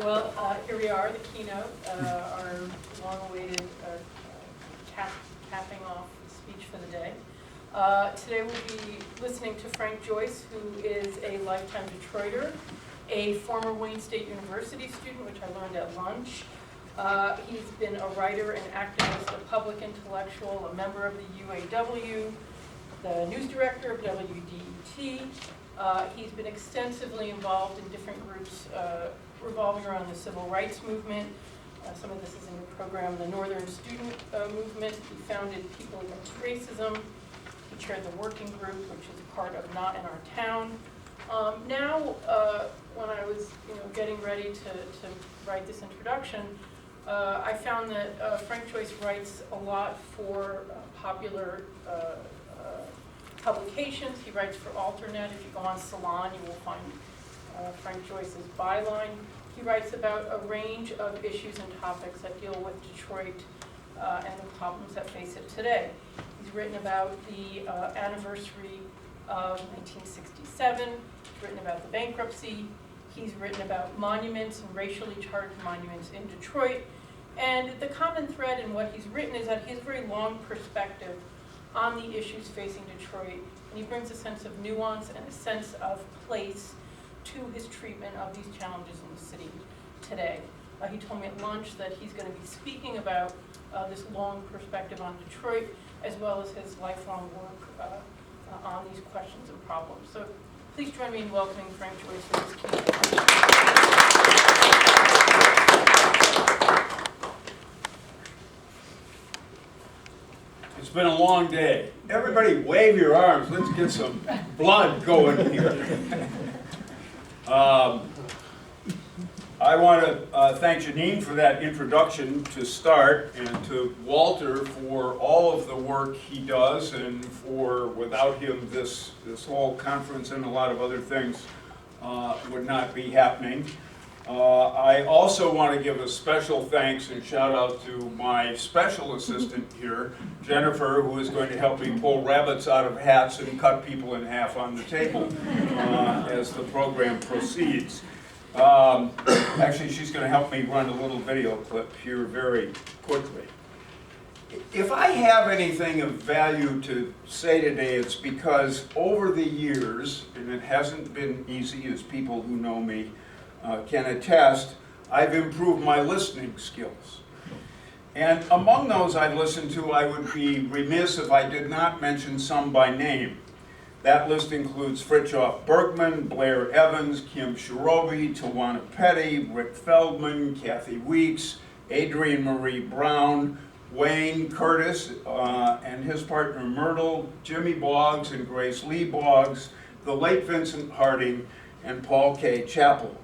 Here we are, the keynote, our long-awaited capping off speech for the day. Today we'll be listening to Frank Joyce, who is a lifetime Detroiter, a former Wayne State University student, which I learned at lunch. He's been a writer and activist, a public intellectual, a member of the UAW, the news director of WDET. He's been extensively involved in different groups revolving around the civil rights movement. Some of this is in your program, the Northern Student Movement. He founded People Against Racism. He chaired the working group, which is part of Not in Our Town. When I was getting ready to write this introduction, I found that Frank Joyce writes a lot for popular publications. He writes for Alternet. If you go on Salon, you will find Frank Joyce's byline. He writes about a range of issues and topics that deal with Detroit and the problems that face it today. He's written about the anniversary of 1967. He's written about the bankruptcy. He's written about monuments and racially charged monuments in Detroit. And the common thread in what he's written is that he has a very long perspective on the issues facing Detroit, and he brings a sense of nuance and a sense of place to his treatment of these challenges in the city today. He told me at lunch that he's going to be speaking about this long perspective on Detroit, as well as his lifelong work on these questions and problems. So please join me in welcoming Frank Joyce to this keynote. It's been a long day. Everybody wave your arms. Let's get some blood going here. I want to thank Janine for that introduction to start, and to Walter for all of the work he does, and for without him this whole conference and a lot of other things would not be happening. I also want to give a special thanks and shout out to my special assistant here, Jennifer, who is going to help me pull rabbits out of hats and cut people in half on the table as the program proceeds. Actually, she's going to help me run a little video clip here very quickly. If I have anything of value to say today, it's because over the years, and it hasn't been easy, as people who know me can attest, I've improved my listening skills. And among those I've listened to, I would be remiss if I did not mention some by name. That list includes Fritjof Bergman, Blair Evans, Kim Shirobi, Tawana Petty, Rick Feldman, Kathy Weeks, Adrienne Marie Brown, Wayne Curtis and his partner Myrtle, Jimmy Boggs and Grace Lee Boggs, the late Vincent Harding, and Paul K. Chappell.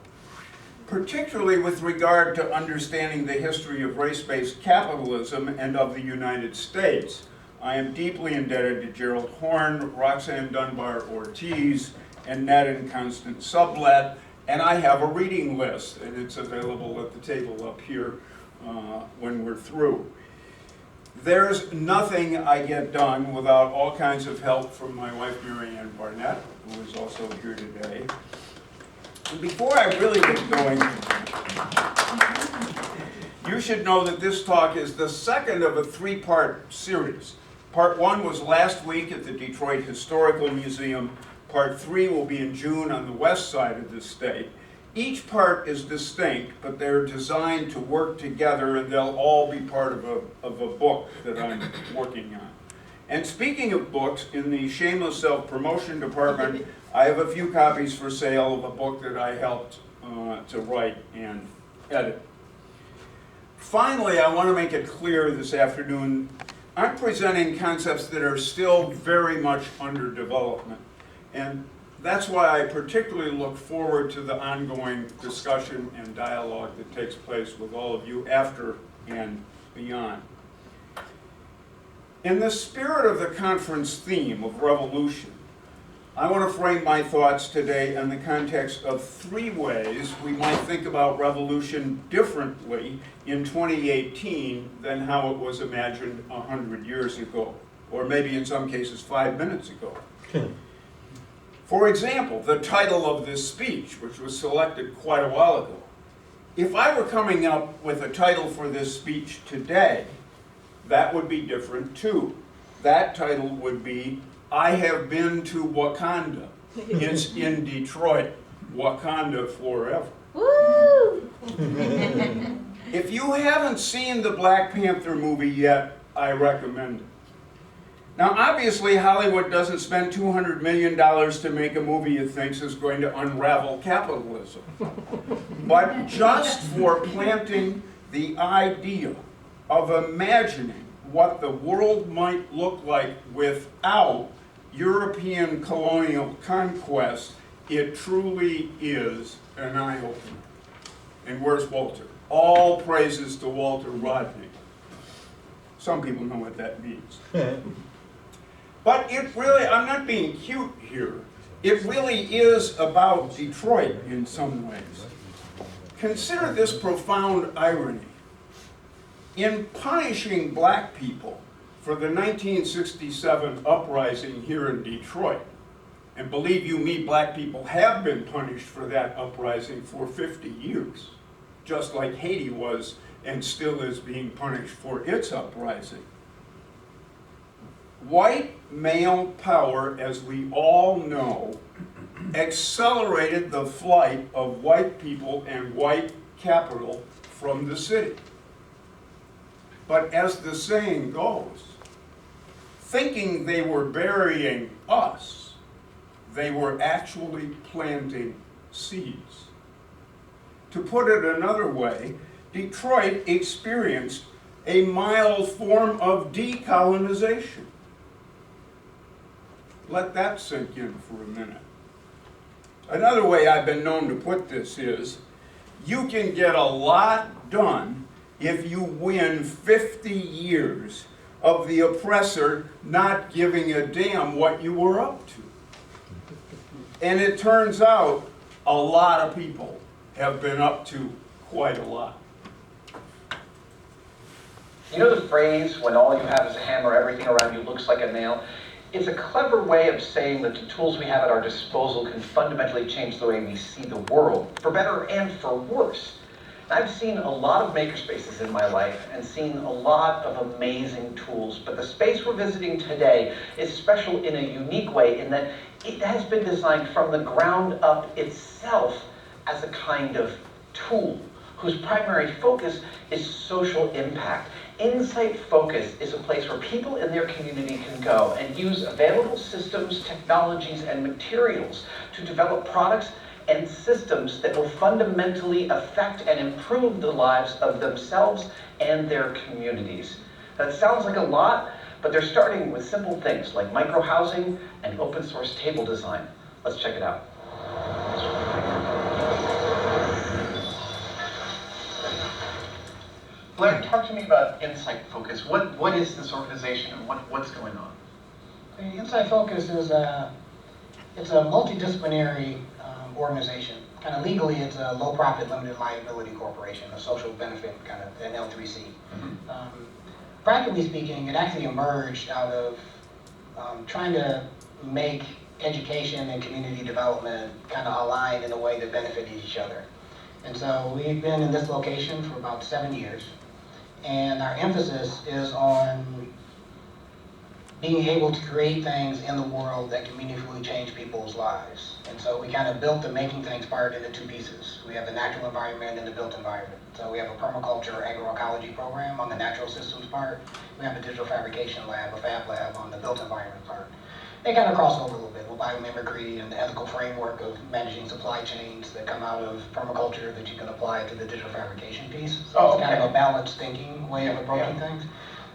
Particularly with regard to understanding the history of race-based capitalism and of the United States, I am deeply indebted to Gerald Horn, Roxanne Dunbar Ortiz, and Ned and Constance Sublett, and I have a reading list, and it's available at the table up here when we're through. There's nothing I get done without all kinds of help from my wife, Mary Ann Barnett, who is also here today. And before I really get going, you should know that this talk is the second of a three-part series. Part one was last week at the Detroit Historical Museum. Part three will be in June on the west side of the state. Each part is distinct, but they're designed to work together, and they'll all be part of a book that I'm working on. And speaking of books, in the shameless self-promotion department, I have a few copies for sale of a book that I helped to write and edit. Finally, I want to make it clear this afternoon, I'm presenting concepts that are still very much under development. And that's why I particularly look forward to the ongoing discussion and dialogue that takes place with all of you after and beyond. In the spirit of the conference theme of revolution, I want to frame my thoughts today in the context of three ways we might think about revolution differently in 2018 than how it was imagined 100 years ago, or maybe in some cases 5 minutes ago. For example, the title of this speech, which was selected quite a while ago, If I were coming up with a title for this speech today, that would be different too. That title would be, I have been to Wakanda. It's in Detroit, Wakanda forever. Woo! If you haven't seen the Black Panther movie yet, I recommend it. Now, obviously, Hollywood doesn't spend $200 million to make a movie it thinks is going to unravel capitalism. But just for planting the idea of imagining what the world might look like without European colonial conquest, it truly is an eye-opener. And where's Walter? All praises to Walter Rodney. Some people know what that means. But it really, I'm not being cute here, it really is about Detroit in some ways. Consider this profound irony. In punishing black people for the 1967 uprising here in Detroit, and believe you me, black people have been punished for that uprising for 50 years, just like Haiti was and still is being punished for its uprising. White male power, as we all know, accelerated the flight of white people and white capital from the city. But as the saying goes, thinking they were burying us, they were actually planting seeds. To put it another way, Detroit experienced a mild form of decolonization. Let that sink in for a minute. Another way I've been known to put this is, you can get a lot done if you win 50 years of the oppressor not giving a damn what you were up to. And it turns out a lot of people have been up to quite a lot. You know the phrase, when all you have is a hammer, everything around you looks like a nail? It's a clever way of saying that the tools we have at our disposal can fundamentally change the way we see the world, for better and for worse. I've seen a lot of makerspaces in my life and seen a lot of amazing tools, but the space we're visiting today is special in a unique way in that it has been designed from the ground up itself as a kind of tool whose primary focus is social impact. Insight Focus is a place where people in their community can go and use available systems, technologies, and materials to develop products and systems that will fundamentally affect and improve the lives of themselves and their communities. That sounds like a lot, but they're starting with simple things like micro-housing and open source table design. Let's check it out. Blair, talk to me about Insight Focus. What is this organization and what's going on? The Insight Focus is it's a multidisciplinary organization. Kind of legally, it's a low-profit, limited liability corporation, a social benefit kind of an L3C. Mm-hmm. Practically speaking, it actually emerged out of trying to make education and community development kind of align in a way that benefited each other. And so we've been in this location for about 7 years. And our emphasis is on being able to create things in the world that can meaningfully change people's lives. And so we kind of built the making things part into two pieces. We have the natural environment and the built environment. So we have a permaculture agroecology program on the natural systems part. We have a digital fabrication lab, a fab lab on the built environment part. They kind of cross over a little bit with biomimicry and the ethical framework of managing supply chains that come out of permaculture that you can apply to the digital fabrication piece. So it's kind of a balanced thinking way of approaching things.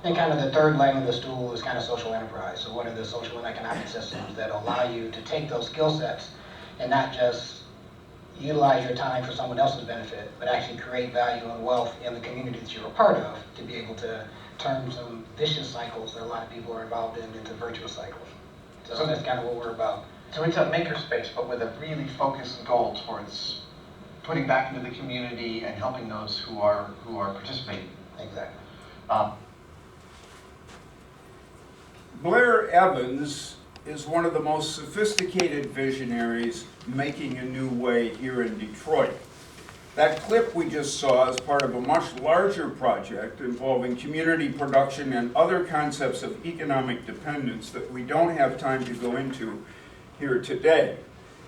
And kind of the third leg of the stool is kind of social enterprise. So what are the social and economic systems that allow you to take those skill sets and not just utilize your time for someone else's benefit, but actually create value and wealth in the community that you're a part of to be able to turn some vicious cycles that a lot of people are involved in into virtuous cycles. So that's kind of what we're about. So it's a makerspace, but with a really focused goal towards putting back into the community and helping those who are participating. Exactly. Blair Evans is one of the most sophisticated visionaries making a new way here in Detroit. That clip we just saw is part of a much larger project involving community production and other concepts of economic dependence that we don't have time to go into here today.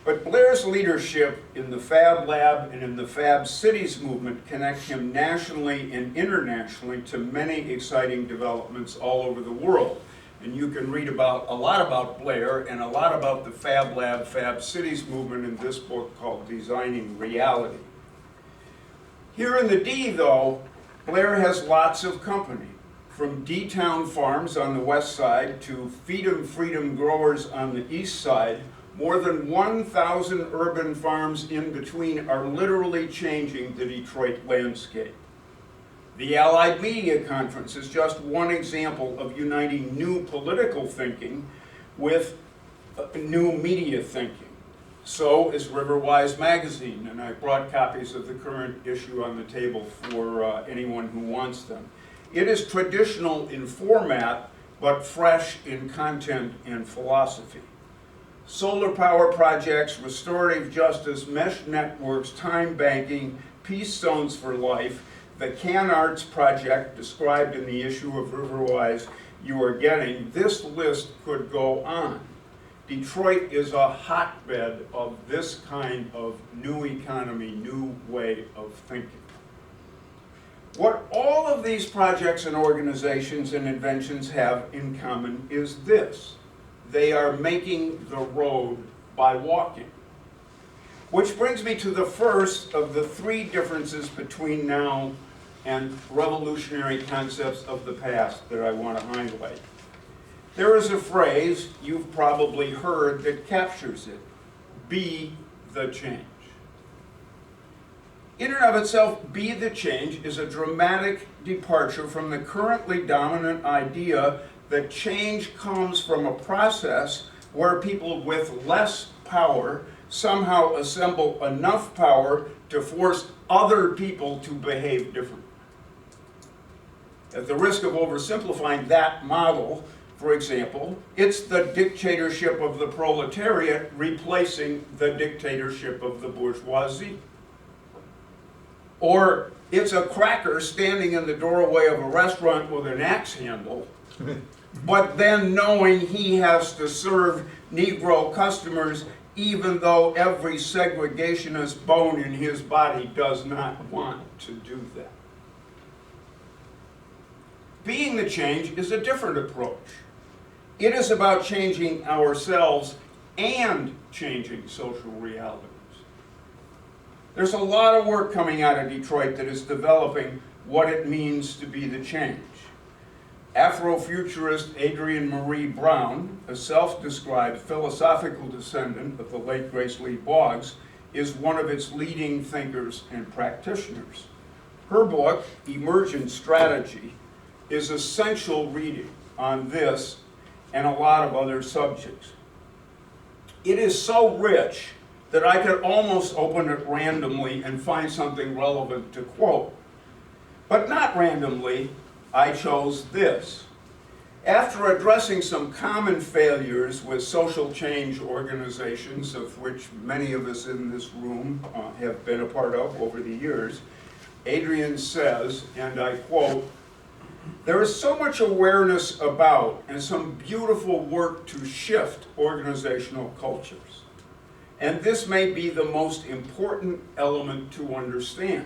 But Blair's leadership in the Fab Lab and in the Fab Cities movement connect him nationally and internationally to many exciting developments all over the world. And you can read a lot about Blair and a lot about the Fab Lab, Fab Cities movement in this book called Designing Reality. Here in the D, though, Blair has lots of company, from D-Town Farms on the west side to Feed 'em Freedom Growers on the east side. More than 1,000 urban farms in between are literally changing the Detroit landscape. The Allied Media Conference is just one example of uniting new political thinking with new media thinking. So is Riverwise Magazine, and I brought copies of the current issue on the table for anyone who wants them. It is traditional in format, but fresh in content and philosophy. Solar power projects, restorative justice, mesh networks, time banking, peace zones for life, the Can Arts project described in the issue of Riverwise you are getting, this list could go on. Detroit is a hotbed of this kind of new economy, new way of thinking. What all of these projects and organizations and inventions have in common is this: they are making the road by walking. Which brings me to the first of the three differences between now and revolutionary concepts of the past that I want to highlight. There is a phrase you've probably heard that captures it: be the change. In and of itself, be the change is a dramatic departure from the currently dominant idea that change comes from a process where people with less power somehow assemble enough power to force other people to behave differently. At the risk of oversimplifying that model, for example, it's the dictatorship of the proletariat replacing the dictatorship of the bourgeoisie. Or it's a cracker standing in the doorway of a restaurant with an axe handle, but then knowing he has to serve Negro customers even though every segregationist bone in his body does not want to do that. Being the change is a different approach. It is about changing ourselves and changing social realities. There's a lot of work coming out of Detroit that is developing what it means to be the change. Afrofuturist Adrienne Marie Brown, a self-described philosophical descendant of the late Grace Lee Boggs, is one of its leading thinkers and practitioners. Her book, Emergent Strategy, is essential reading on this and a lot of other subjects. It is so rich that I could almost open it randomly and find something relevant to quote. But not randomly, I chose this. After addressing some common failures with social change organizations, of which many of us in this room have been a part of over the years, Adrienne says, and I quote, "There is so much awareness about and some beautiful work to shift organizational cultures. And this may be the most important element to understand,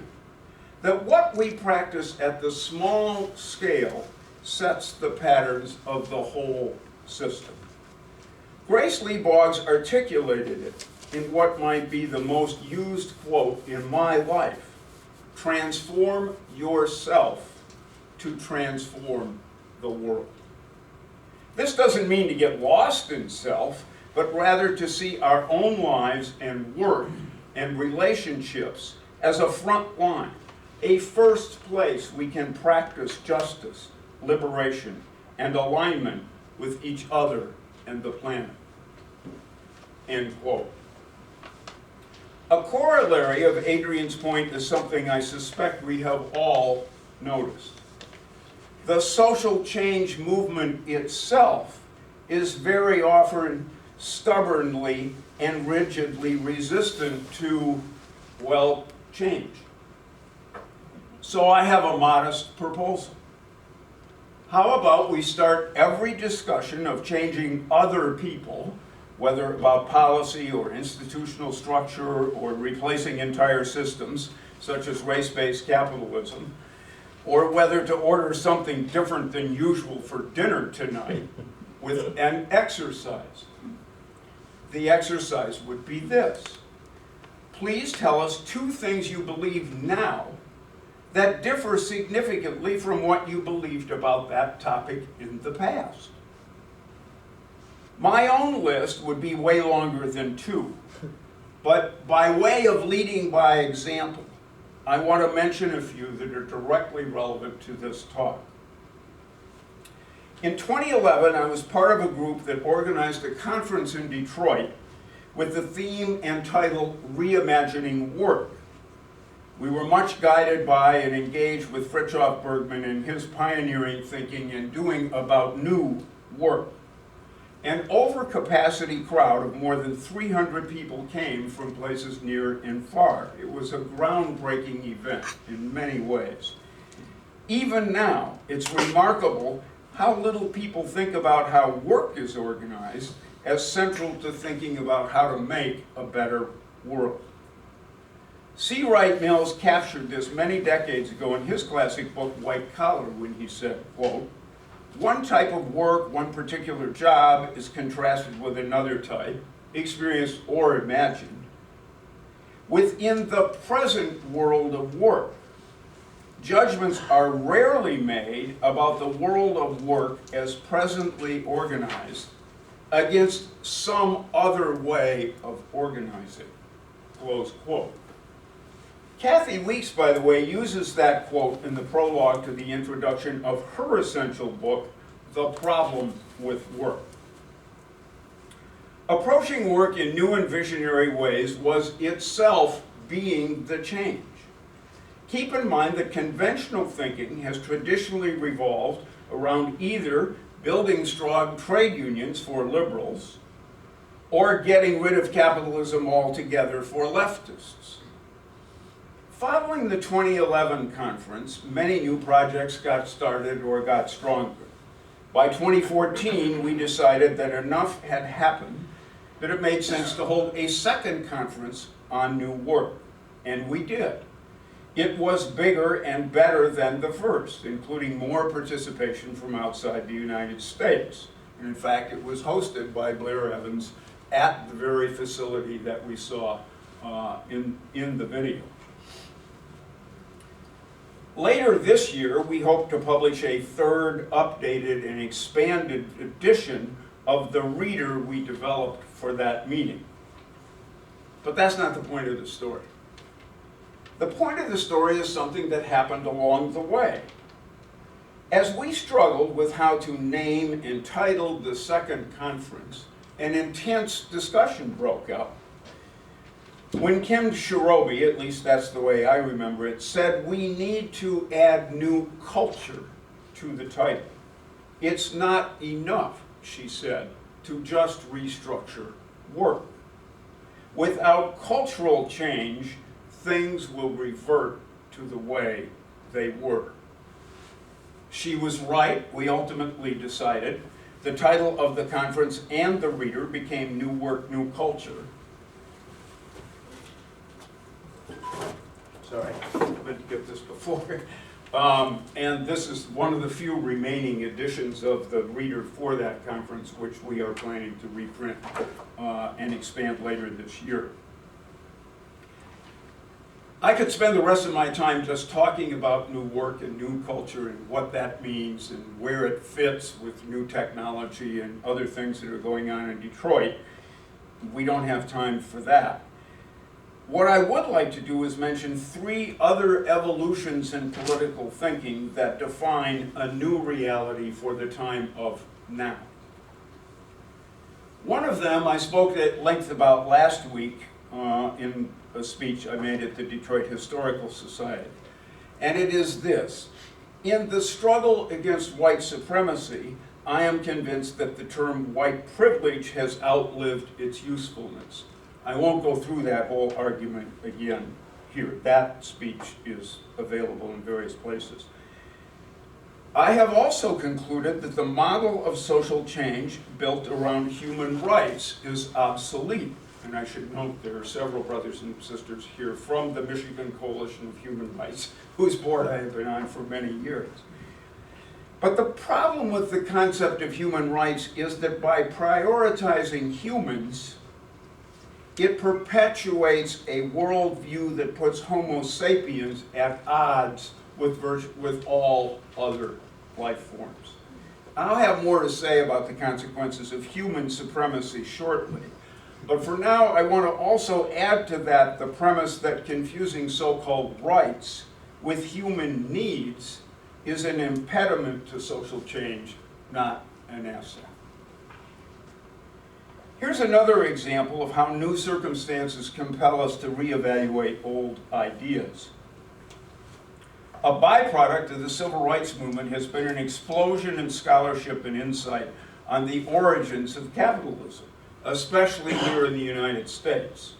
that what we practice at the small scale sets the patterns of the whole system." Grace Lee Boggs articulated it in what might be the most used quote in my life: "Transform yourself to transform the world." This doesn't mean to get lost in self, but rather to see our own lives and work and relationships as a front line, a first place we can practice justice, liberation, and alignment with each other and the planet. End quote. A corollary of Adrienne's point is something I suspect we have all noticed. The social change movement itself is very often stubbornly and rigidly resistant to, well, change. So I have a modest proposal. How about we start every discussion of changing other people, whether about policy or institutional structure or replacing entire systems, such as race-based capitalism, or whether to order something different than usual for dinner tonight, with an exercise. The exercise would be this. Please tell us 2 things you believe now that differ significantly from what you believed about that topic in the past. My own list would be way longer than 2, but by way of leading by example, I want to mention a few that are directly relevant to this talk. In 2011, I was part of a group that organized a conference in Detroit with the theme entitled Reimagining Work. We were much guided by and engaged with Fritjof Bergman and his pioneering thinking and doing about new work. An overcapacity crowd of more than 300 people came from places near and far. It was a groundbreaking event in many ways. Even now, it's remarkable how little people think about how work is organized as central to thinking about how to make a better world. C. Wright Mills captured this many decades ago in his classic book, White Collar, when he said, quote, "One type of work, one particular job is contrasted with another type, experienced or imagined, within the present world of work. Judgments are rarely made about the world of work as presently organized against some other way of organizing," close quote. Kathy Weeks, by the way, uses that quote in the prologue to the introduction of her essential book, The Problem with Work. Approaching work in new and visionary ways was itself being the change. Keep in mind that conventional thinking has traditionally revolved around either building strong trade unions for liberals or getting rid of capitalism altogether for leftists. Following the 2011 conference, many new projects got started or got stronger. By 2014, we decided that enough had happened that it made sense to hold a second conference on new work, and we did. It was bigger and better than the first, including more participation from outside the United States. And in fact, it was hosted by Blair Evans at the very facility that we saw in the video. Later this year, we hope to publish a third updated and expanded edition of the reader we developed for that meeting. But that's not the point of the story. The point of the story is something that happened along the way. As we struggled with how to name and title the second conference, an intense discussion broke out. When Kim Shirobi, at least that's the way I remember it, said we need to add new culture to the title. It's not enough, she said, to just restructure work. Without cultural change, things will revert to the way they were. She was right. We ultimately decided. The title of the conference and the reader became New Work, New Culture. Sorry, I meant to get this before. And this is one of the few remaining editions of the reader for that conference, which we are planning to reprint and expand later this year. I could spend the rest of my time just talking about new work and new culture and what that means and where it fits with new technology and other things that are going on in Detroit. We don't have time for that. What I would like to do is mention 3 other evolutions in political thinking that define a new reality for the time of now. One of them I spoke at length about last week in a speech I made at the Detroit Historical Society. And it is this: in the struggle against white supremacy, I am convinced that the term white privilege has outlived its usefulness. I won't go through that whole argument again here. That speech is available in various places. I have also concluded that the model of social change built around human rights is obsolete. And I should note there are several brothers and sisters here from the Michigan Coalition of Human Rights, whose board I have been on for many years. But the problem with the concept of human rights is that by prioritizing humans, it perpetuates a worldview that puts Homo sapiens at odds with all other life forms. I'll have more to say about the consequences of human supremacy shortly. But for now, I want to also add to that the premise that confusing so-called rights with human needs is an impediment to social change, not an asset. Here's another example of how new circumstances compel us to reevaluate old ideas. A byproduct of the civil rights movement has been an explosion in scholarship and insight on the origins of capitalism, especially here in the United States.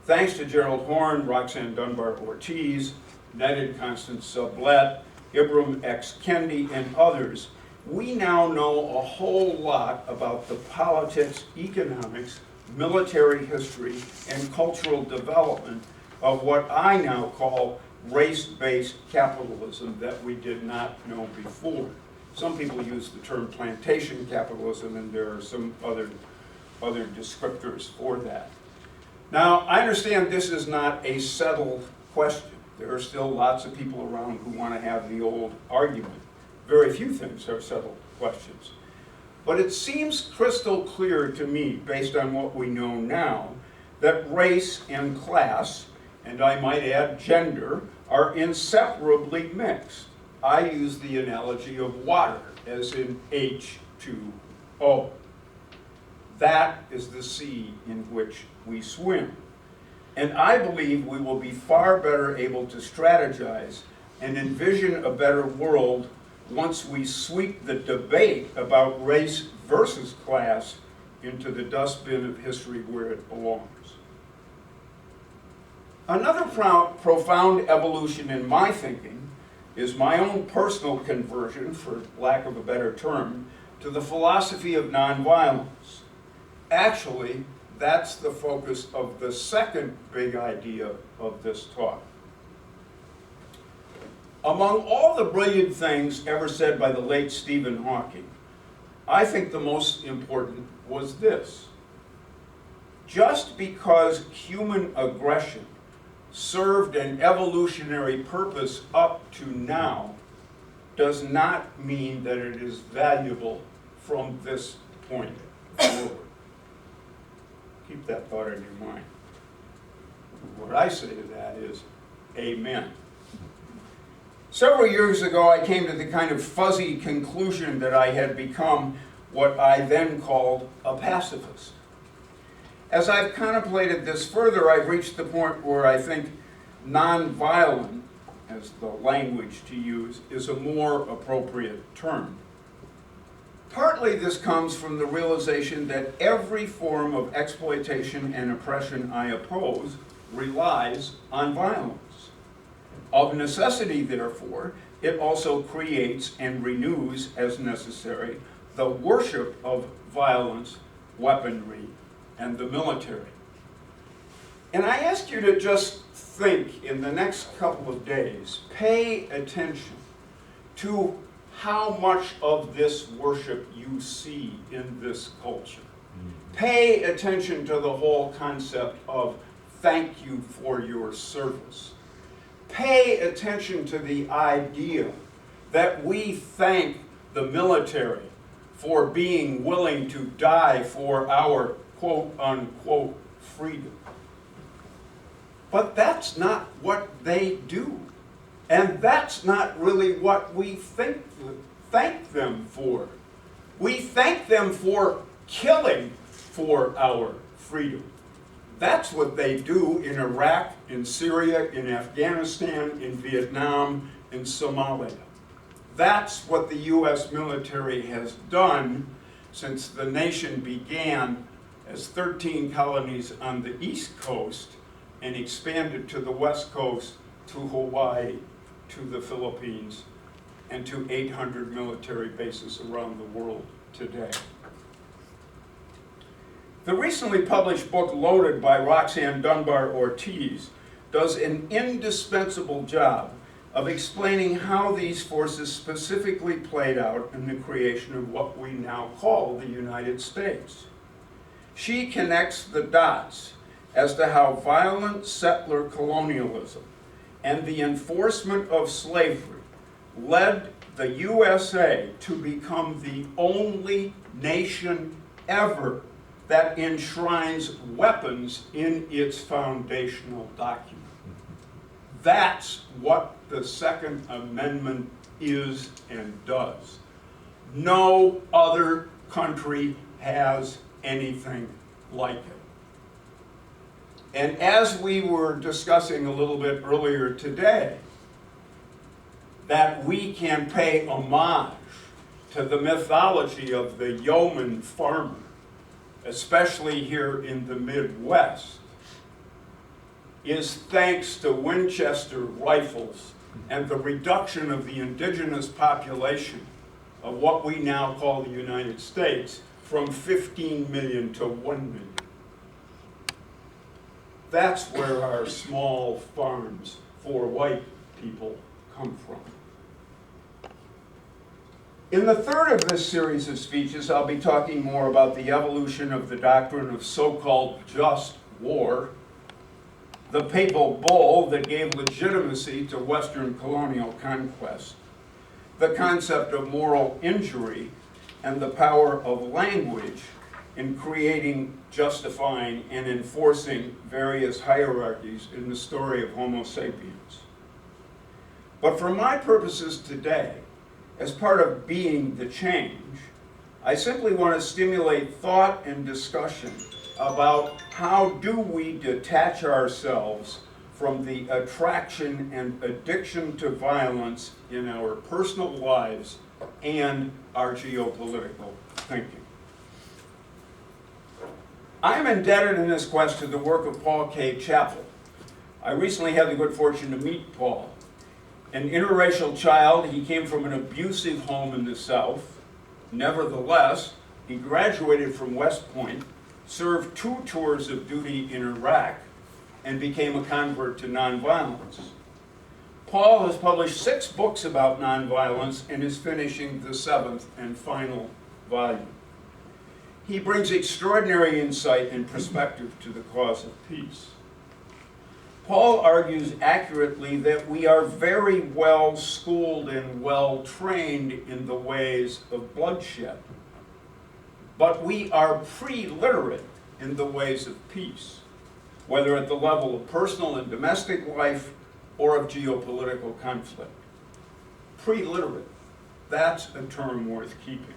Thanks to Gerald Horne, Roxanne Dunbar-Ortiz, Netted Constance Sublette, Ibram X. Kendi, and others, we now know a whole lot about the politics, economics, military history, and cultural development of what I now call race-based capitalism that we did not know before. Some people use the term plantation capitalism, and there are some other descriptors for that. Now, I understand this is not a settled question. There are still lots of people around who want to have the old argument. Very few things are settled questions. But it seems crystal clear to me, based on what we know now, that race and class, and I might add gender, are inseparably mixed. I use the analogy of water, as in H2O. That is the sea in which we swim. And I believe we will be far better able to strategize and envision a better world once we sweep the debate about race versus class into the dustbin of history where it belongs. Another profound evolution in my thinking is my own personal conversion, for lack of a better term, to the philosophy of nonviolence. Actually, that's the focus of the second big idea of this talk. Among all the brilliant things ever said by the late Stephen Hawking, I think the most important was this. Just because human aggression served an evolutionary purpose up to now does not mean that it is valuable from this point forward. Keep that thought in your mind. What I say to that is, amen. Several years ago, I came to the kind of fuzzy conclusion that I had become what I then called a pacifist. As I've contemplated this further, I've reached the point where I think nonviolent, as the language to use, is a more appropriate term. Partly this comes from the realization that every form of exploitation and oppression I oppose relies on violence. Of necessity, therefore, it also creates and renews, as necessary, the worship of violence, weaponry, and the military. And I ask you to just think in the next couple of days, pay attention to how much of this worship you see in this culture. Pay attention to the whole concept of thank you for your service. Pay attention to the idea that we thank the military for being willing to die for our quote-unquote freedom. But that's not what they do. And that's not really what we thank them for. We thank them for killing for our freedom. That's what they do in Iraq, in Syria, in Afghanistan, in Vietnam, in Somalia. That's what the U.S. military has done since the nation began as 13 colonies on the East Coast and expanded to the West Coast, to Hawaii, to the Philippines, and to 800 military bases around the world today. The recently published book Loaded by Roxanne Dunbar Ortiz does an indispensable job of explaining how these forces specifically played out in the creation of what we now call the United States. She connects the dots as to how violent settler colonialism and the enforcement of slavery led the USA to become the only nation ever that enshrines weapons in its foundational document. That's what the Second Amendment is and does. No other country has anything like it. And as we were discussing a little bit earlier today, that we can pay homage to the mythology of the yeoman farmer, especially here in the Midwest, is thanks to Winchester rifles and the reduction of the indigenous population of what we now call the United States from 15 million to 1 million. That's where our small farms for white people come from. In the third of this series of speeches, I'll be talking more about the evolution of the doctrine of so-called just war, the papal bull that gave legitimacy to Western colonial conquest, the concept of moral injury, and the power of language in creating, justifying, and enforcing various hierarchies in the story of Homo sapiens. But for my purposes today, as part of being the change, I simply want to stimulate thought and discussion about how do we detach ourselves from the attraction and addiction to violence in our personal lives and our geopolitical thinking. I am indebted in this quest to the work of Paul K. Chappell. I recently had the good fortune to meet Paul. An interracial child, he came from an abusive home in the South. Nevertheless, he graduated from West Point, served 2 tours of duty in Iraq, and became a convert to nonviolence. Paul has published 6 books about nonviolence and is finishing the 7th and final volume. He brings extraordinary insight and perspective to the cause of peace. Paul argues accurately that we are very well schooled and well trained in the ways of bloodshed, but we are pre-literate in the ways of peace, whether at the level of personal and domestic life or of geopolitical conflict. Pre-literate, that's a term worth keeping.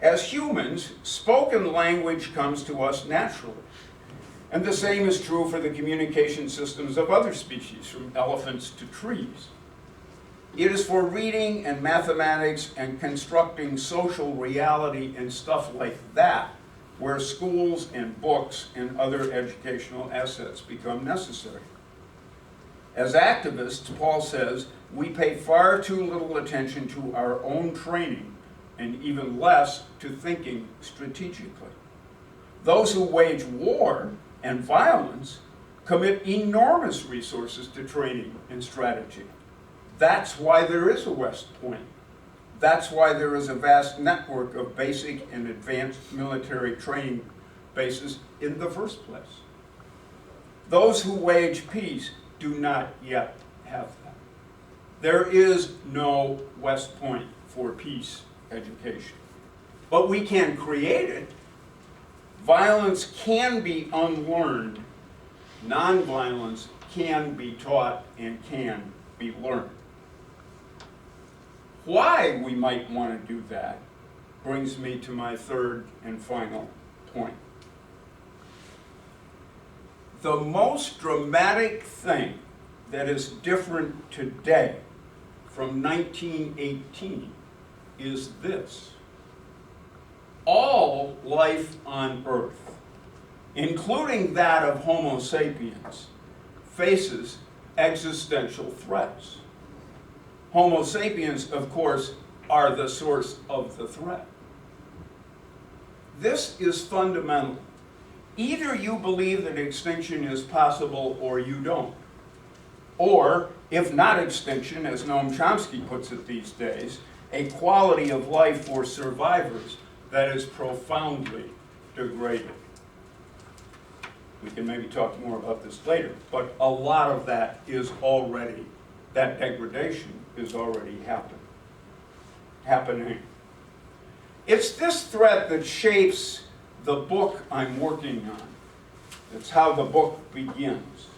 As humans, spoken language comes to us naturally. And the same is true for the communication systems of other species, from elephants to trees. It is for reading and mathematics and constructing social reality and stuff like that where schools and books and other educational assets become necessary. As activists, Paul says, we pay far too little attention to our own training and even less to thinking strategically. Those who wage war and violence commit enormous resources to training and strategy. That's why there is a West Point. That's why there is a vast network of basic and advanced military training bases in the first place. Those who wage peace do not yet have that. There is no West Point for peace education. But we can create it. Violence can be unlearned. Nonviolence can be taught and can be learned. Why we might want to do that brings me to my third and final point. The most dramatic thing that is different today from 1918 is this. All life on Earth, including that of Homo sapiens, faces existential threats. Homo sapiens, of course, are the source of the threat. This is fundamental. Either you believe that extinction is possible or you don't. Or, if not extinction, as Noam Chomsky puts it these days, a quality of life for survivors that is profoundly degraded. We can maybe talk more about this later, but a lot of that is already, that degradation is already happening. It's this threat that shapes the book I'm working on. It's how the book begins.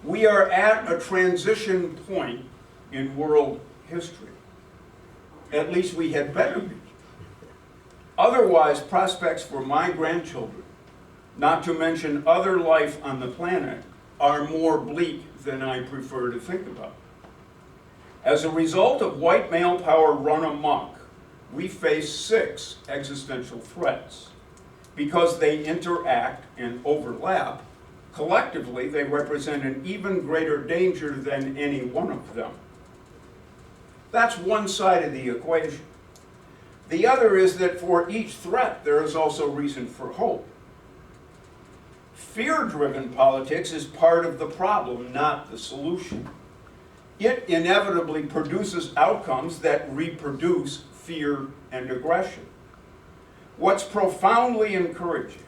We are at a transition point in world history. At least we had better be. Otherwise, prospects for my grandchildren, not to mention other life on the planet, are more bleak than I prefer to think about. As a result of white male power run amok, we face 6 existential threats. Because they interact and overlap, collectively they represent an even greater danger than any one of them. That's one side of the equation. The other is that for each threat there is also reason for hope. Fear-driven politics is part of the problem, not the solution. It inevitably produces outcomes that reproduce fear and aggression. What's profoundly encouraging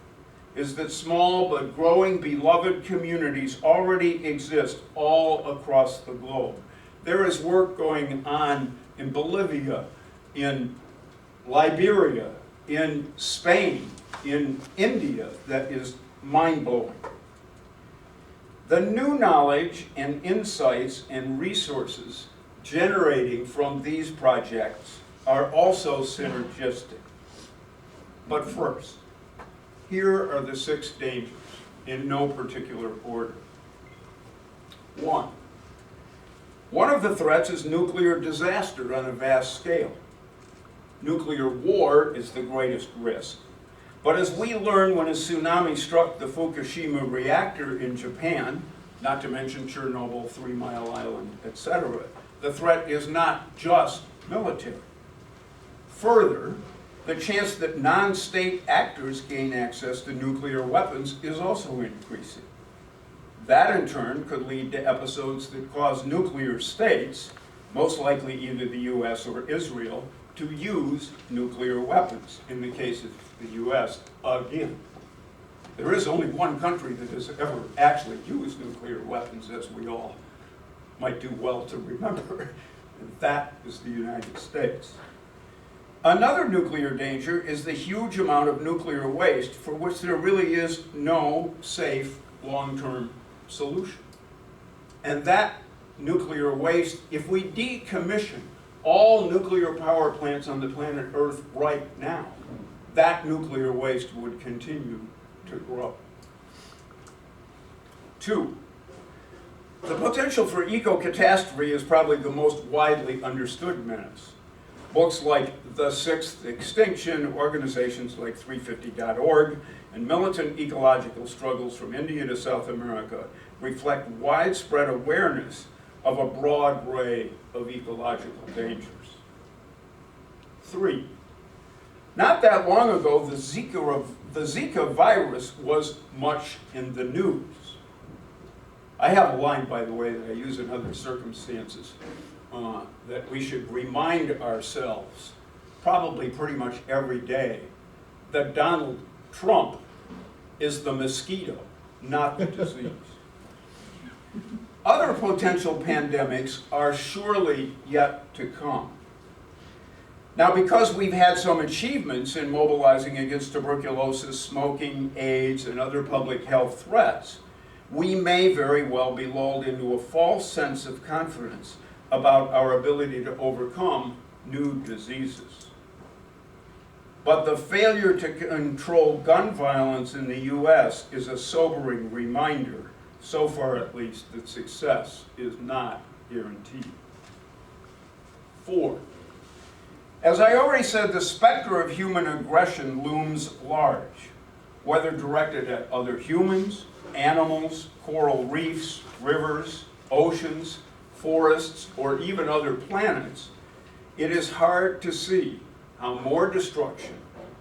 is that small but growing beloved communities already exist all across the globe. There is work going on in Bolivia, in Liberia, in Spain, in India that is mind-blowing. The new knowledge and insights and resources generating from these projects are also synergistic. But first, here are the 6 dangers, in no particular order. 1. One of the threats is nuclear disaster on a vast scale. Nuclear war is the greatest risk. But as we learned when a tsunami struck the Fukushima reactor in Japan, not to mention Chernobyl, 3 Mile Island, etc., the threat is not just military. Further, the chance that non-state actors gain access to nuclear weapons is also increasing. That in turn could lead to episodes that cause nuclear states, most likely either the US or Israel, to use nuclear weapons, in the case of the US, again. There is only one country that has ever actually used nuclear weapons, as we all might do well to remember, and that is the United States. Another nuclear danger is the huge amount of nuclear waste for which there really is no safe long-term solution. And that nuclear waste, if we decommission all nuclear power plants on the planet Earth right now, that nuclear waste would continue to grow. 2, the potential for eco-catastrophe is probably the most widely understood menace. Books like The Sixth Extinction, organizations like 350.org, and Militant Ecological Struggles from India to South America reflect widespread awareness of a broad array of ecological dangers. 3, not that long ago, the Zika virus was much in the news. I have a line, by the way, that I use in other circumstances, that we should remind ourselves, probably pretty much every day, that Donald Trump is the mosquito, not the disease. Other potential pandemics are surely yet to come. Now, because we've had some achievements in mobilizing against tuberculosis, smoking, AIDS, and other public health threats, we may very well be lulled into a false sense of confidence about our ability to overcome new diseases. But the failure to control gun violence in the US is a sobering reminder, so far at least, that success is not guaranteed. 4, as I already said, the specter of human aggression looms large. whether directed at other humans, animals, coral reefs, rivers, oceans, forests, or even other planets, it is hard to see how more destruction,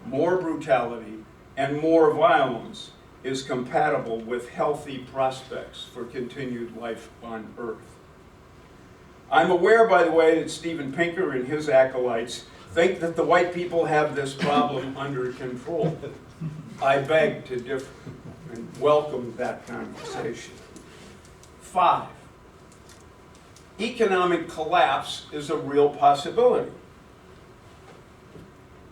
more brutality, and more violence is compatible with healthy prospects for continued life on Earth. I'm aware, by the way, that Steven Pinker and his acolytes think that the white people have this problem under control. I beg to differ and welcome that conversation. 5, economic collapse is a real possibility.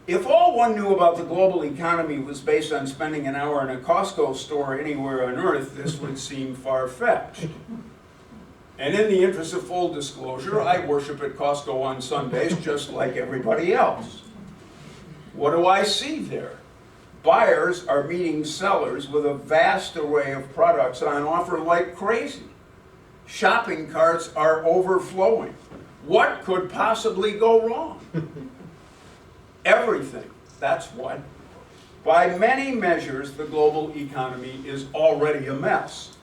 If all one knew about the global economy was based on spending an hour in a Costco store anywhere on Earth, this would seem far-fetched. And in the interest of full disclosure, I worship at Costco on Sundays just like everybody else. What do I see there? Buyers are meeting sellers with a vast array of products on offer like crazy. Shopping carts are overflowing. What could possibly go wrong? Everything, that's what. By many measures, the global economy is already a mess.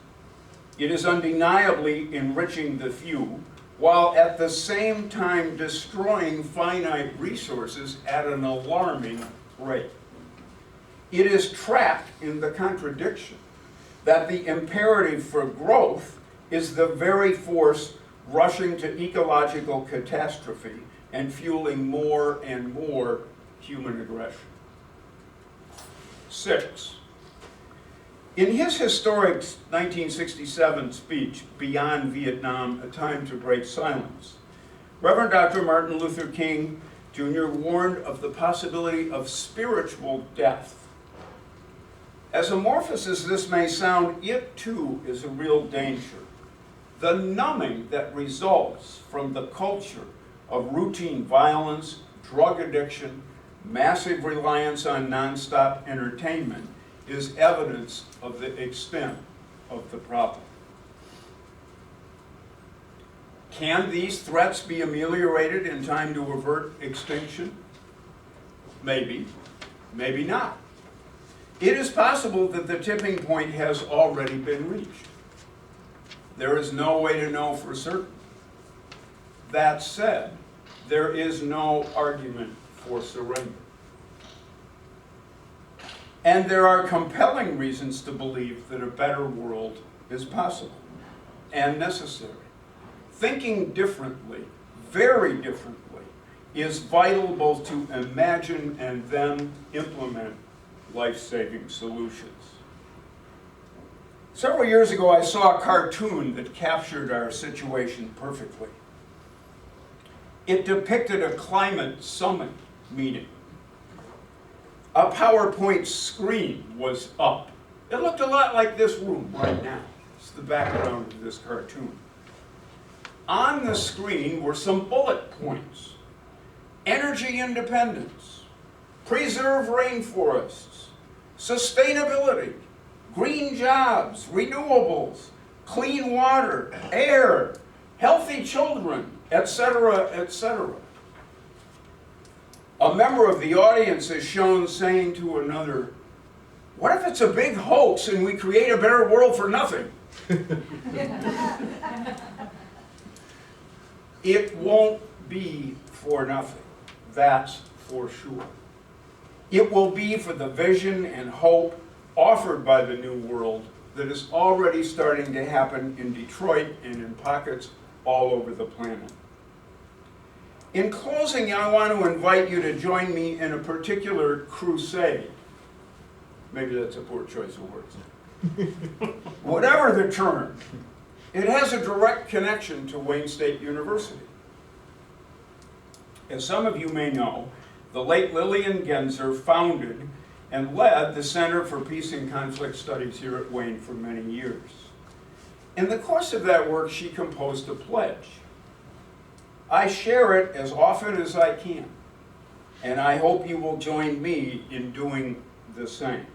It is undeniably enriching the few, while at the same time destroying finite resources at an alarming rate. It is trapped in the contradiction that the imperative for growth is the very force rushing to ecological catastrophe and fueling more and more human aggression. 6. In his historic 1967 speech, Beyond Vietnam, A Time to Break Silence, Reverend Dr. Martin Luther King Jr. warned of the possibility of spiritual death. As amorphous as this may sound, it too is a real danger. The numbing that results from the culture of routine violence, drug addiction, massive reliance on nonstop entertainment is evidence of the extent of the problem. Can these threats be ameliorated in time to avert extinction? Maybe, maybe not. It is possible that the tipping point has already been reached. There is no way to know for certain. That said, there is no argument for surrender. And there are compelling reasons to believe that a better world is possible and necessary. Thinking differently, very differently, is vital both to imagine and then implement life-saving solutions. Several years ago, I saw a cartoon that captured our situation perfectly. It depicted a climate summit meeting. A PowerPoint screen was up. It looked a lot like this room right now. It's the background of this cartoon. On the screen were some bullet points. Energy independence, preserve rainforests, sustainability, green jobs, renewables, clean water, air, healthy children, etc., etc. A member of the audience is shown saying to another, "What if it's a big hoax and we create a better world for nothing?" It won't be for nothing, that's for sure. It will be for the vision and hope offered by the New World that is already starting to happen in Detroit and in pockets all over the planet. In closing, I want to invite you to join me in a particular crusade. Maybe that's a poor choice of words. Whatever the term, it has a direct connection to Wayne State University. As some of you may know, the late Lillian Genzer founded and led the Center for Peace and Conflict Studies here at Wayne for many years. In the course of that work, she composed a pledge. I share it as often as I can, and I hope you will join me in doing the same.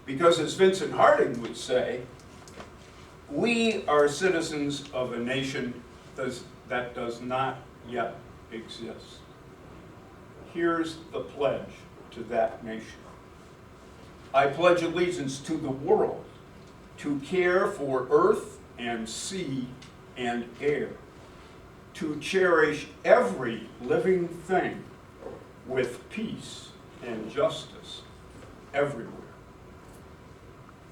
Because as Vincent Harding would say, we are citizens of a nation that does not yet exist. Here's the pledge to that nation. I pledge allegiance to the world, to care for earth and sea and air, to cherish every living thing with peace and justice everywhere.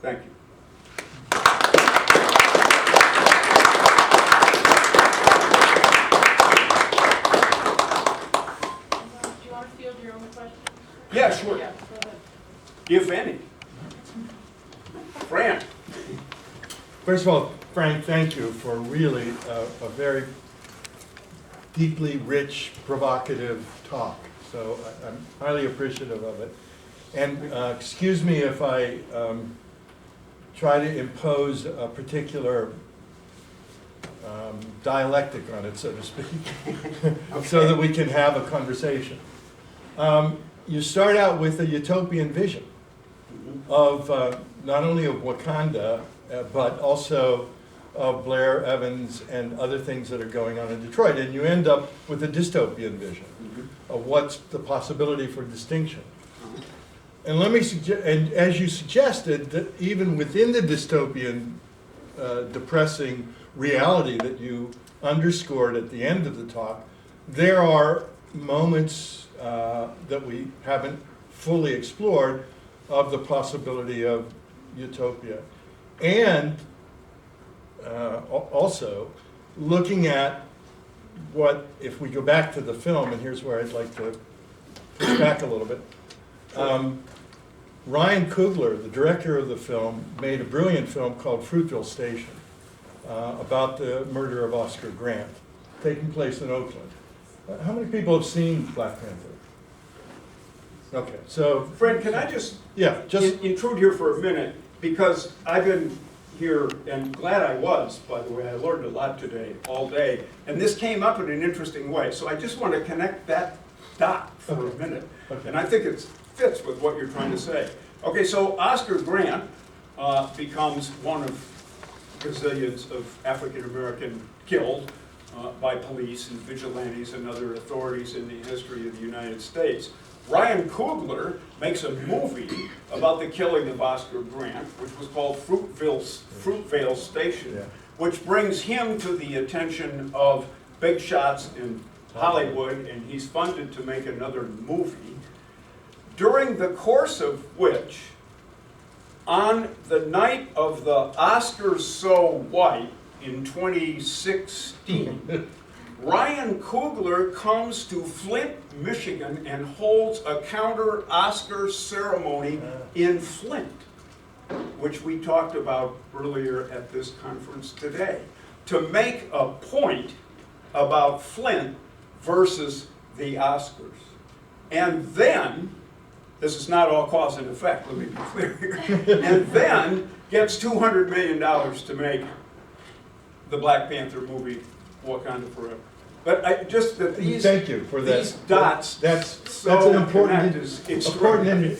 Thank you. Do you want to field your own questions? Yeah, sure. Yeah, go ahead. If any. Fran. First of all, Frank, thank you for really a very deeply rich, provocative talk. So I'm highly appreciative of it. And excuse me if I try to impose a particular dialectic on it, so to speak, so that we can have a conversation. You start out with a utopian vision of not only of Wakanda, but also of Blair Evans and other things that are going on in Detroit. And you end up with a dystopian vision of what's the possibility for distinction. And let me suggest, and as you suggested, that even within the dystopian, depressing reality that you underscored at the end of the talk, there are moments that we haven't fully explored of the possibility of utopia. And also looking at what, if we go back to the film, and here's where I'd like to push back a little bit. Ryan Coogler, the director of the film, made a brilliant film called Fruitvale Station about the murder of Oscar Grant, taking place in Oakland. How many people have seen Black Panther? Okay, so Fred, can I just intrude here for a minute? Because I've been here, and glad I was, by the way. I learned a lot today, all day. And this came up in an interesting way. So I just want to connect that dot for a minute. Okay. And I think it fits with what you're trying to say. Okay, so Oscar Grant becomes one of gazillions of African American killed by police and vigilantes and other authorities in the history of the United States. Ryan Coogler makes a movie about the killing of Oscar Grant, which was called Fruitvale Station, which brings him to the attention of big shots in Hollywood, and he's funded to make another movie, during the course of which, on the night of the Oscars So White in 2016, Ryan Coogler comes to Flint, Michigan, and holds a counter-Oscar ceremony in Flint, which we talked about earlier at this conference today, to make a point about Flint versus the Oscars. And then, this is not all cause and effect, let me be clear here, and then gets $200 million to make the Black Panther movie, Wakanda Forever. But just that these, thank you for that. These dots, that's so an important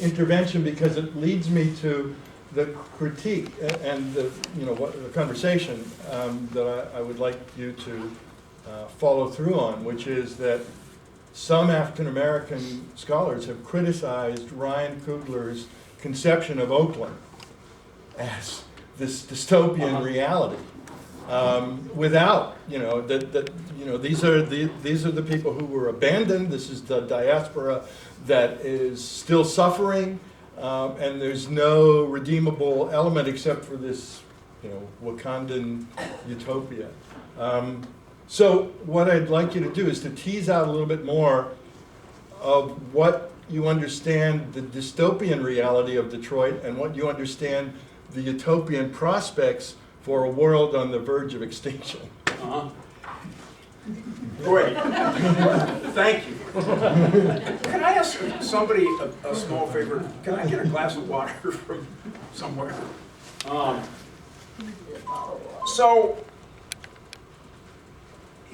intervention because it leads me to the critique and the the conversation that I would like you to follow through on, which is that some African American scholars have criticized Ryan Coogler's conception of Oakland as this dystopian reality. Without, these are the people who were abandoned. This is the diaspora that is still suffering, and there's no redeemable element except for this, Wakandan utopia. So what I'd like you to do is to tease out a little bit more of what you understand the dystopian reality of Detroit and what you understand the utopian prospects for a world on the verge of extinction. Great. Thank you. Can I ask somebody a small favor? Can I get a glass of water from somewhere? So,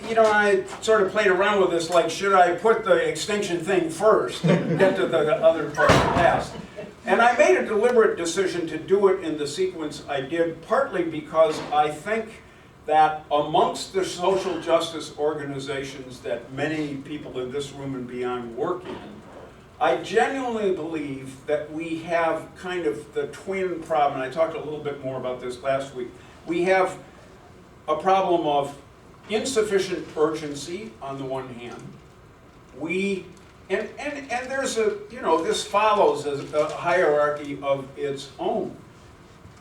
I sort of played around with this, like, should I put the extinction thing first and get to the other part of the past? And I made a deliberate decision to do it in the sequence I did, partly because I think that amongst the social justice organizations that many people in this room and beyond work in, I genuinely believe that we have kind of the twin problem, and I talked a little bit more about this last week. We have a problem of insufficient urgency on the one hand. And there's a, this follows a hierarchy of its own.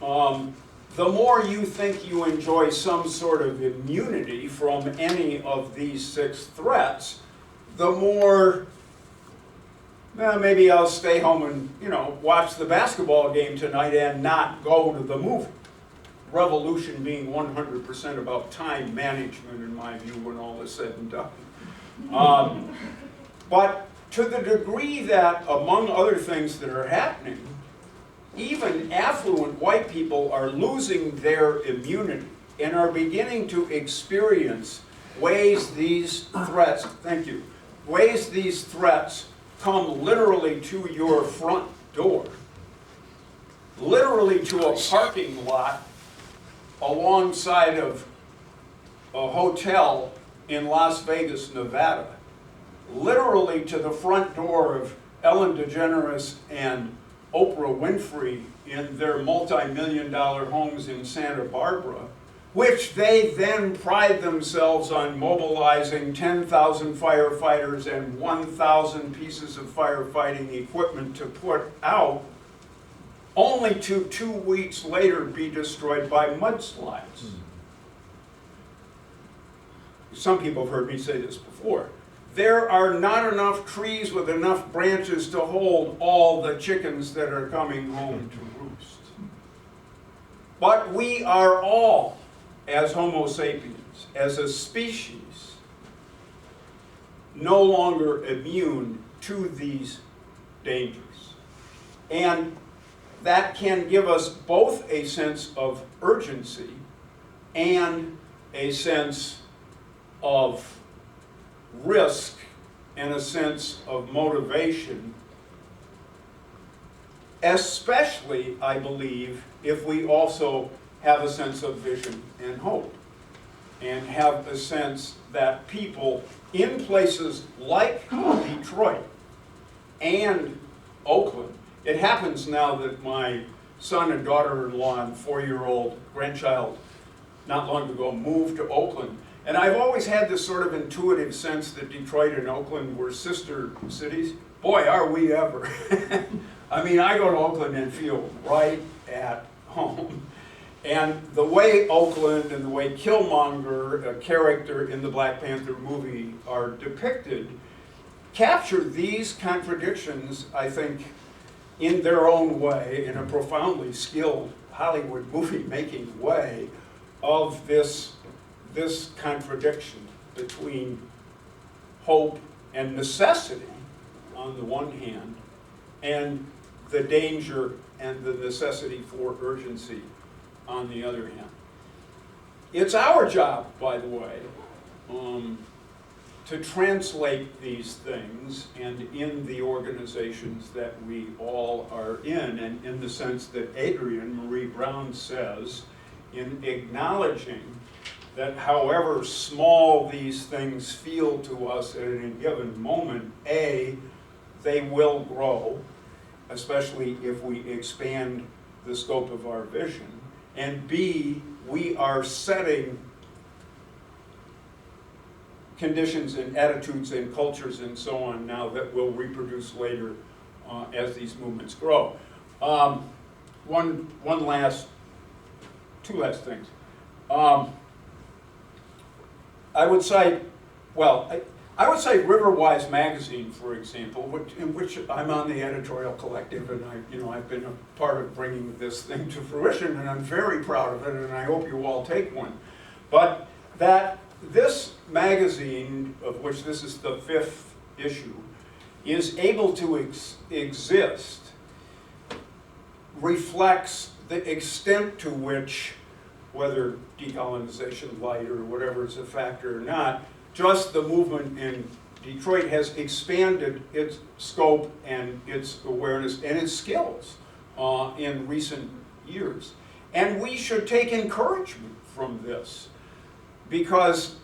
The more you think you enjoy some sort of immunity from any of these 6 threats, the more, well, maybe I'll stay home and, watch the basketball game tonight and not go to the movie. Revolution being 100% about time management, in my view, when all is said and done. But to the degree that, among other things that are happening, even affluent white people are losing their immunity and are beginning to experience ways these threats, ways these threats come literally to your front door, literally to a parking lot alongside of a hotel in Las Vegas, Nevada, literally to the front door of Ellen DeGeneres and Oprah Winfrey in their multi-million-dollar homes in Santa Barbara, which they then pride themselves on mobilizing 10,000 firefighters and 1,000 pieces of firefighting equipment to put out, only to 2 weeks later be destroyed by mudslides. Some people have heard me say this before. There are not enough trees with enough branches to hold all the chickens that are coming home to roost. But we are all, as Homo sapiens, as a species, no longer immune to these dangers. And that can give us both a sense of urgency and a sense of risk and a sense of motivation, especially, I believe, if we also have a sense of vision and hope, and have a sense that people in places like Detroit and Oakland, it happens now that my son and daughter-in-law and 4-year-old grandchild not long ago moved to Oakland. And I've always had this sort of intuitive sense that Detroit and Oakland were sister cities. Boy, are we ever. I mean, I go to Oakland and feel right at home. And the way Oakland and the way Killmonger, a character in the Black Panther movie, are depicted, capture these contradictions, I think, in their own way, in a profoundly skilled Hollywood movie-making way, of this contradiction between hope and necessity on the one hand, and the danger and the necessity for urgency on the other hand. It's our job, by the way, to translate these things, and in the organizations that we all are in, and in the sense that Adrienne Marie Brown says, in acknowledging that however small these things feel to us at any given moment, A, they will grow, especially if we expand the scope of our vision, and B, we are setting conditions and attitudes and cultures and so on now that will reproduce later as these movements grow. Two last things. I would say Riverwise magazine, for example, in which I'm on the editorial collective, and I've been a part of bringing this thing to fruition, and I'm very proud of it, and I hope you all take one. But that this magazine, of which this is the 5th issue, is able to exist, reflects the extent to which, whether decolonization light or whatever is a factor or not, just the movement in Detroit has expanded its scope and its awareness and its skills in recent years. And we should take encouragement from this, because,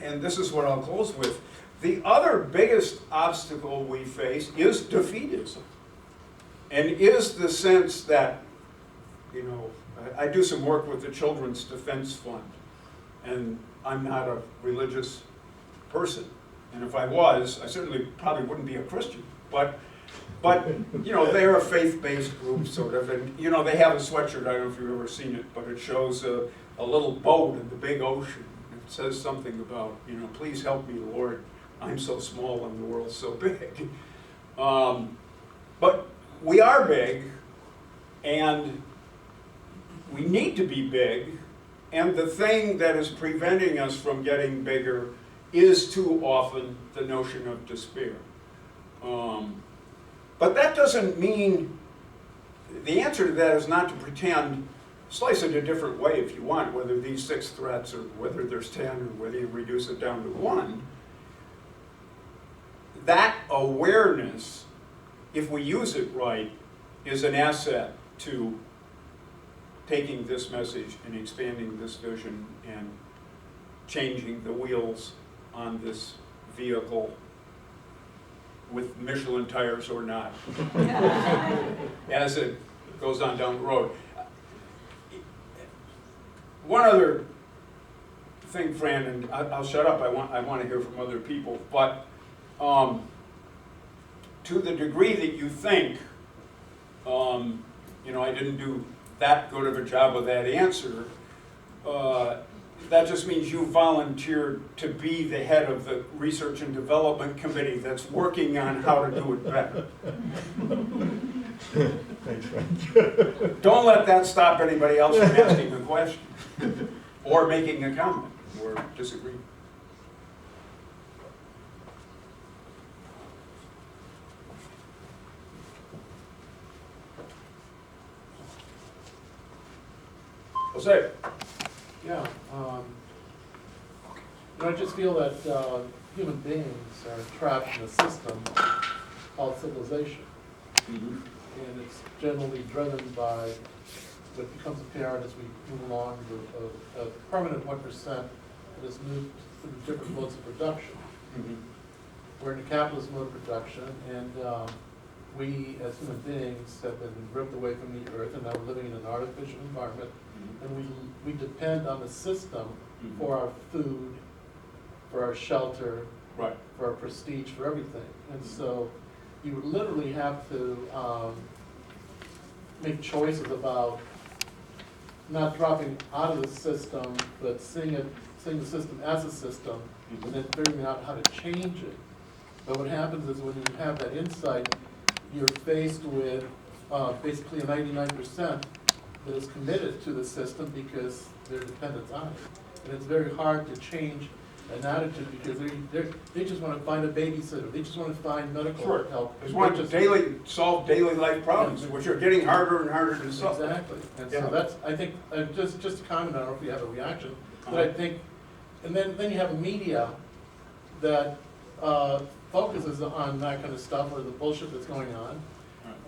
and this is what I'll close with, The other biggest obstacle we face is defeatism. And is the sense that, you know, I do some work with the Children's Defense Fund, and I'm not a religious person. And if I was, I certainly probably wouldn't be a Christian. But you know, they're a faith-based group, sort of, and you know, they have a sweatshirt, I don't know if you've ever seen it, but it shows a little boat in the big ocean. It says something about, you know, please help me, Lord, I'm so small and the world's so big. But we are big, and we need to be big, and the thing that is preventing us from getting bigger is too often the notion of despair. But that doesn't mean, the answer to that is not to pretend, slice it a different way if you want, whether these 6 threats or whether there's 10 or whether you reduce it down to 1. That awareness, if we use it right, is an asset to taking this message and expanding this vision and changing the wheels on this vehicle with Michelin tires or not, as it goes on down the road. One other thing, Fran, and I'll shut up, I want to hear from other people, but to the degree that you think, you know, I didn't do that good of a job with that answer, that just means you volunteered to be the head of the research and development committee that's working on how to do it better. Thanks, Frank. Don't let that stop anybody else from asking a question or making a comment or disagreeing. Jose. Yeah, I just feel that human beings are trapped in a system called civilization. And it's generally driven by what becomes apparent as we move along, a permanent 1% that has moved through different modes of production. We're in a capitalist mode of production, and we as human beings have been ripped away from the earth, and now we're living in an artificial environment. And we depend on the system for our food, for our shelter, Right. for our prestige, for everything. And so you would literally have to make choices about not dropping out of the system, but seeing the system as a system, and then figuring out how to change it. But what happens is when you have that insight, you're faced with basically a 99% that is committed to the system because they're dependent on it. And it's very hard to change an attitude because they just want to find a babysitter. They just want to find medical help. They just want to solve daily life problems, which are getting harder and harder to solve. Exactly. And so that's, I think, just a comment, I don't know if you have a reaction, but I think, and then you have a media that focuses on that kind of stuff or the bullshit that's going on.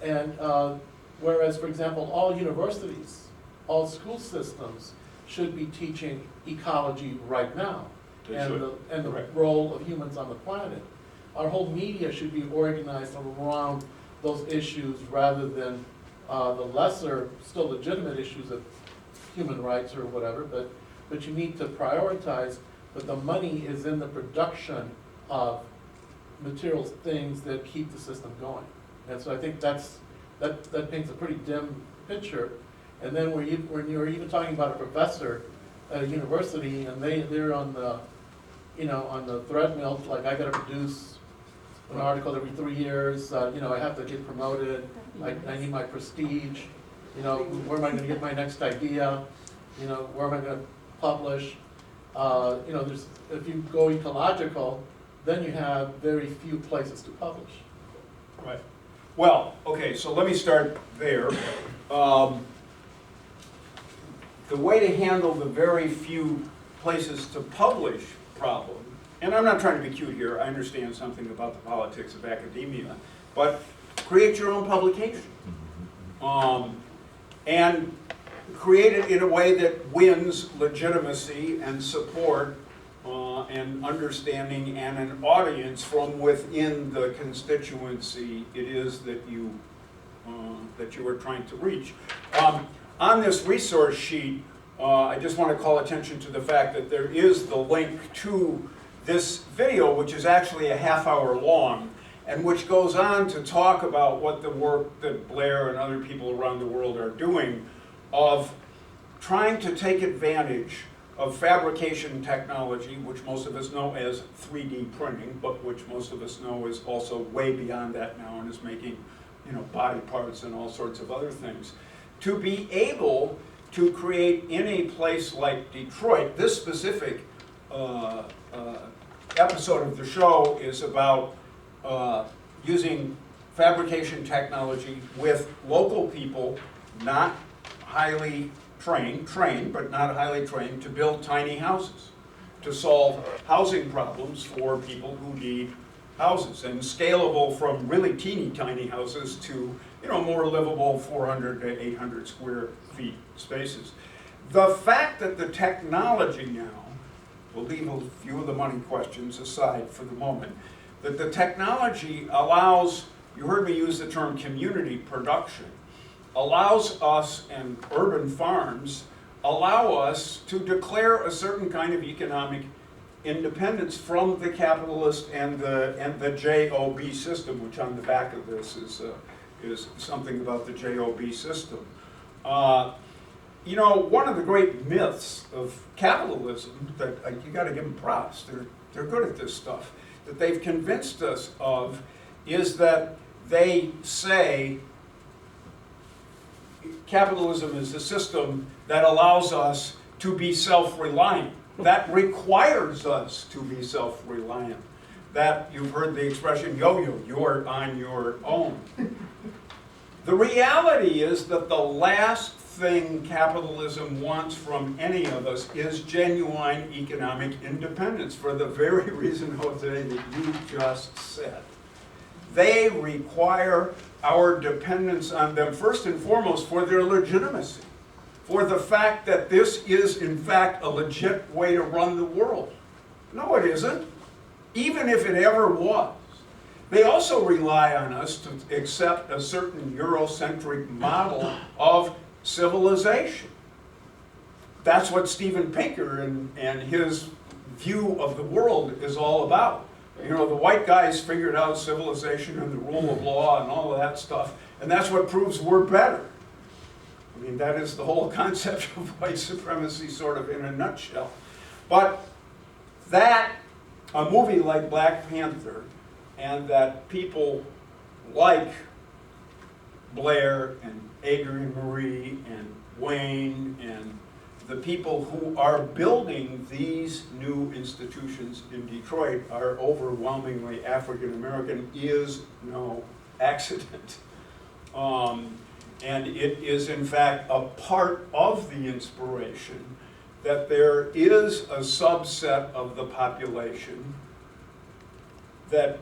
And whereas, for example, all universities, all school systems should be teaching ecology right now and the role of humans on the planet. Our whole media should be organized around those issues rather than the lesser, still legitimate issues of human rights or whatever, but you need to prioritize, but the money is in the production of materials, things that keep the system going. And so I think that paints a pretty dim picture. And then when you're even talking about a professor at a university and they're on the, on the treadmill, like I gotta produce an article every 3 years, I have to get promoted, I need my prestige, where am I gonna get my next idea, where am I gonna publish? If you go ecological, then you have very few places to publish. Right. Well, okay, so let me start there. The way to handle the very few places to publish problem, and I'm not trying to be cute here, I understand something about the politics of academia, but create your own publication. And create it in a way that wins legitimacy and support and understanding and an audience from within the constituency it is that you are trying to reach. On this resource sheet, I just want to call attention to the fact that there is the link to this video, which is actually a half-hour long, and which goes on to talk about what the work that Blair and other people around the world are doing of trying to take advantage of fabrication technology, which most of us know as 3D printing, but which most of us know is also way beyond that now and is making, you know, body parts and all sorts of other things, to be able to create in a place like Detroit. This specific episode of the show is about using fabrication technology with local people, not highly trained, but not highly trained, to build tiny houses, to solve housing problems for people who need houses, and scalable from really teeny tiny houses to, you know, more livable 400 to 800 square feet spaces. The fact that the technology now, we'll leave a few of the money questions aside for the moment, that the technology allows, you heard me use the term community production, allows us, and urban farms allow us to declare a certain kind of economic independence from the capitalist and the JOB system, which on the back of this is something about the JOB system. You know, one of the great myths of capitalism that you got to give them props, they're good at this stuff, that they've convinced us of, is that they say capitalism is a system that allows us to be self-reliant, that requires us to be self-reliant. That, you've heard the expression, yo-yo, you're on your own. The reality is that the last thing capitalism wants from any of us is genuine economic independence, for the very reason, Jose, that you just said. They require our dependence on them, first and foremost, for their legitimacy, for the fact that this is, in fact, a legit way to run the world. No, it isn't, even if it ever was. They also rely on us to accept a certain Eurocentric model of civilization. That's what Steven Pinker and his view of the world is all about. You know, the white guys figured out civilization and the rule of law and all of that stuff, and that's what proves we're better. I mean, that is the whole concept of white supremacy, sort of in a nutshell. But that, a movie like Black Panther, and that people like Blair and Adrienne Marie and Wayne and the people who are building these new institutions in Detroit are overwhelmingly African American is no accident. And it is, in fact, a part of the inspiration that there is a subset of the population that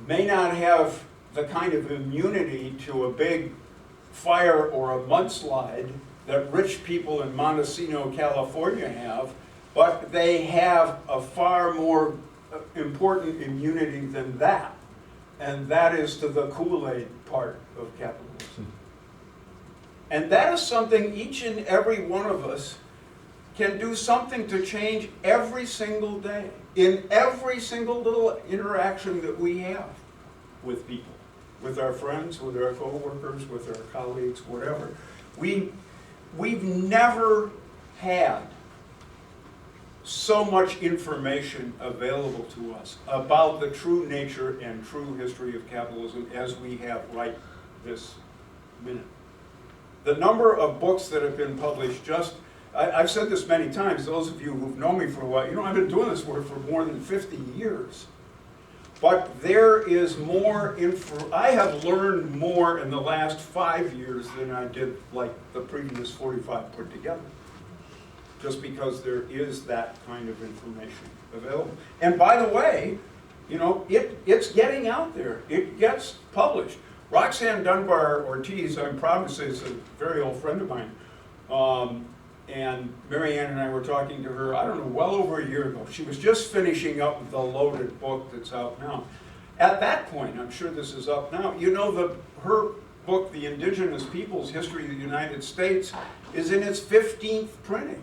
may not have the kind of immunity to a big fire or a mudslide that rich people in Montesino, California have, but they have a far more important immunity than that, and that is to the Kool-Aid part of capitalism. And that is something each and every one of us can do something to change every single day, in every single little interaction that we have with people, with our friends, with our co-workers, with our colleagues, whatever. We've never had so much information available to us about the true nature and true history of capitalism as we have right this minute. The number of books that have been published I've said this many times, those of you who've known me for a while, you know, I've been doing this work for more than 50 years. But there is more I have learned more in the last 5 years than I did like the previous 45 put together. Just because there is that kind of information available. And by the way, you know, it's getting out there. It gets published. Roxanne Dunbar Ortiz, I'm proud to say, is a very old friend of mine. And Mary Ann and I were talking to her, I don't know, well over a year ago. She was just finishing up the loaded book that's out now. At that point, I'm sure this is up now, you know, her book, The Indigenous Peoples History of the United States, is in its 15th printing.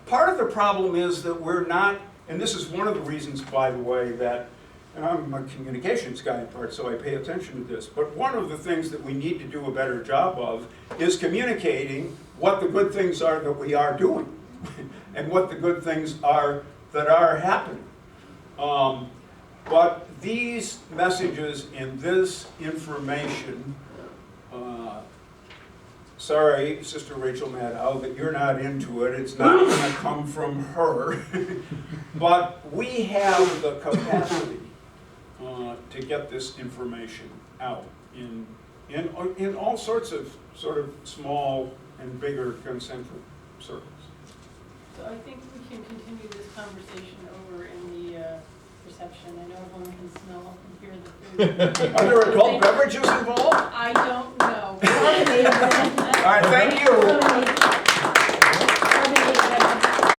Part of the problem is that we're not, and this is one of the reasons, by the way, that, and I'm a communications guy in part, so I pay attention to this, but one of the things that we need to do a better job of is communicating what the good things are that we are doing and what the good things are that are happening. But these messages and this information, sorry, Sister Rachel Maddow, that you're not into it. It's not going to come from her. But we have the capacity to get this information out in all sorts of sort of small and bigger concentric circles. So I think we can continue this conversation over in the reception. I know everyone can smell and hear the food. Are there adult beverages involved? I don't know. All right, thank you.